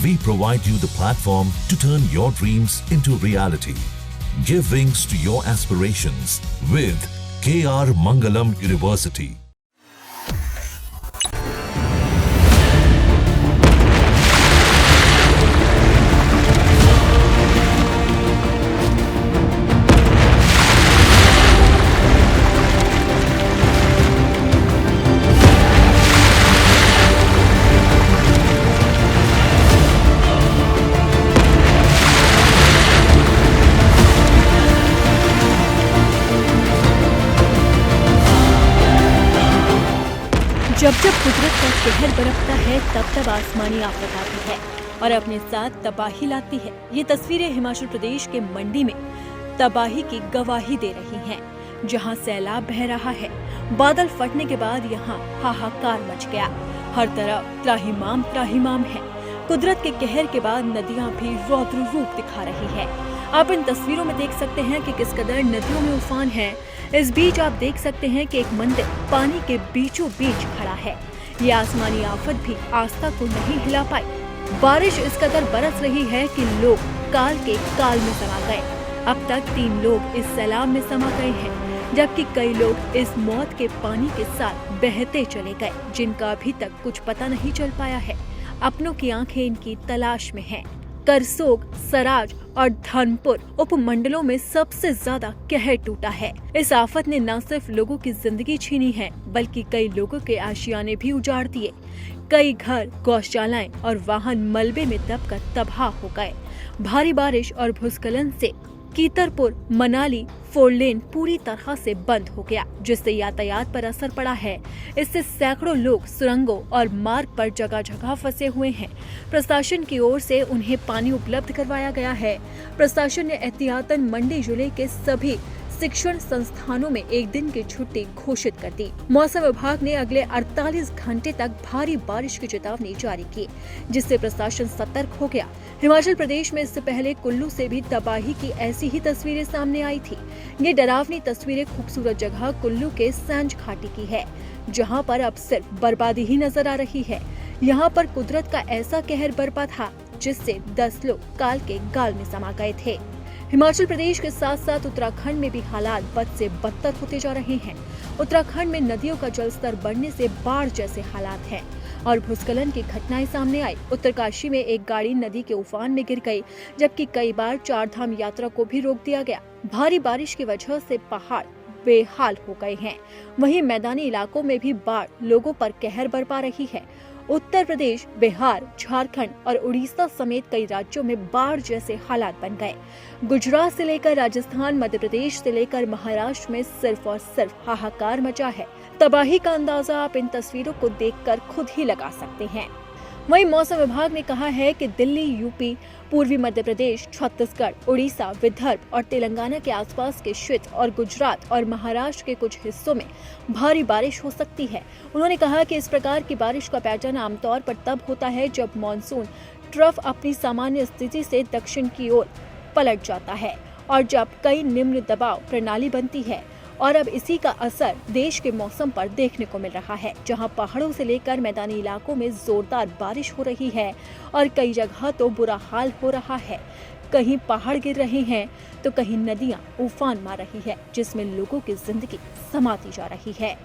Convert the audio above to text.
We provide you the platform to turn your dreams into reality. Give wings to your aspirations with KR Mangalam University. जब जब कुदरत का कहर बरपता है तब आसमानी आफत आती है और अपने साथ तबाही लाती है। ये तस्वीरें हिमाचल प्रदेश के मंडी में तबाही की गवाही दे रही हैं, जहां सैलाब बह रहा है। बादल फटने के बाद यहां हाहाकार मच गया। हर तरफ त्राहिमाम है। कुदरत के कहर के बाद नदियां भी रौद्र रूप दिखा रही है। आप इन तस्वीरों में देख सकते हैं कि किस कदर नदियों में उफान है। इस बीच आप देख सकते हैं कि एक मंदिर पानी के बीचों बीच खड़ा है। ये आसमानी आफत भी आस्था को नहीं हिला पाई। बारिश इस कदर बरस रही है कि लोग काल के काल में समा गए। अब तक 3 लोग इस सैलाब में समा गए हैं, जबकि कई लोग इस मौत के पानी के साथ बहते चले गए, जिनका अभी तक कुछ पता नहीं चल पाया है। अपनों की आंखें इनकी तलाश में हैं। करसोग, सराज और धर्मपुर उपमंडलों में सबसे ज्यादा कहर टूटा है। इस आफत ने न सिर्फ लोगों की जिंदगी छीनी है, बल्कि कई लोगों के आशियाने भी उजाड़ दिए। कई घर, गौशालाएं और वाहन मलबे में दबकर तबाह हो गए। भारी बारिश और भूस्खलन से कीतरपुर मनाली 4 लेन पूरी तरह से बंद हो गया, जिससे यातायात पर असर पड़ा है। इससे सैकड़ों लोग सुरंगों और मार्ग पर जगह जगह फंसे हुए हैं। प्रशासन की ओर से उन्हें पानी उपलब्ध करवाया गया है। प्रशासन ने एहतियातन मंडी जिले के सभी शिक्षण संस्थानों में 1 दिन की छुट्टी घोषित कर दी। मौसम विभाग ने अगले 48 घंटे तक भारी बारिश की चेतावनी जारी की, जिससे प्रशासन सतर्क हो गया। हिमाचल प्रदेश में इससे पहले कुल्लू से भी तबाही की ऐसी ही तस्वीरें सामने आई थी। ये डरावनी तस्वीरें खूबसूरत जगह कुल्लू के सैंज घाटी की है, जहां पर अब सिर्फ बर्बादी ही नजर आ रही है। यहाँ पर कुदरत का ऐसा कहर बरपा था, जिससे 10 लोग काल के गाल में समा गए थे। हिमाचल प्रदेश के साथ साथ उत्तराखंड में भी हालात बद से बदतर होते जा रहे हैं। उत्तराखंड में नदियों का जलस्तर बढ़ने से बाढ़ जैसे हालात हैं और भूस्खलन की घटनाएं सामने आई। उत्तरकाशी में एक गाड़ी नदी के उफान में गिर गई, जबकि कई बार 4 धाम यात्रा को भी रोक दिया गया। भारी बारिश की वजह से पहाड़ बेहाल हो गए हैं। वहीं मैदानी इलाकों में भी बाढ़ लोगों पर कहर बरपा रही है। उत्तर प्रदेश, बिहार, झारखंड और उड़ीसा समेत कई राज्यों में बाढ़ जैसे हालात बन गए। गुजरात से लेकर राजस्थान, मध्य प्रदेश से लेकर महाराष्ट्र में सिर्फ और सिर्फ हाहाकार मचा है। तबाही का अंदाजा आप इन तस्वीरों को देखकर खुद ही लगा सकते हैं। वहीं मौसम विभाग ने कहा है कि दिल्ली, यूपी, पूर्वी मध्य प्रदेश, छत्तीसगढ़, उड़ीसा, विदर्भ और तेलंगाना के आसपास के क्षेत्र और गुजरात और महाराष्ट्र के कुछ हिस्सों में भारी बारिश हो सकती है। उन्होंने कहा कि इस प्रकार की बारिश का पैटर्न आमतौर पर तब होता है जब मानसून ट्रफ अपनी सामान्य स्थिति से दक्षिण की ओर पलट जाता है और जब कई निम्न दबाव प्रणाली बनती है। और अब इसी का असर देश के मौसम पर देखने को मिल रहा है, जहां पहाड़ों से लेकर मैदानी इलाकों में जोरदार बारिश हो रही है और कई जगह तो बुरा हाल हो रहा है। कहीं पहाड़ गिर रहे हैं तो कहीं नदियां उफान मार रही है, जिसमें लोगों की जिंदगी समाती जा रही है।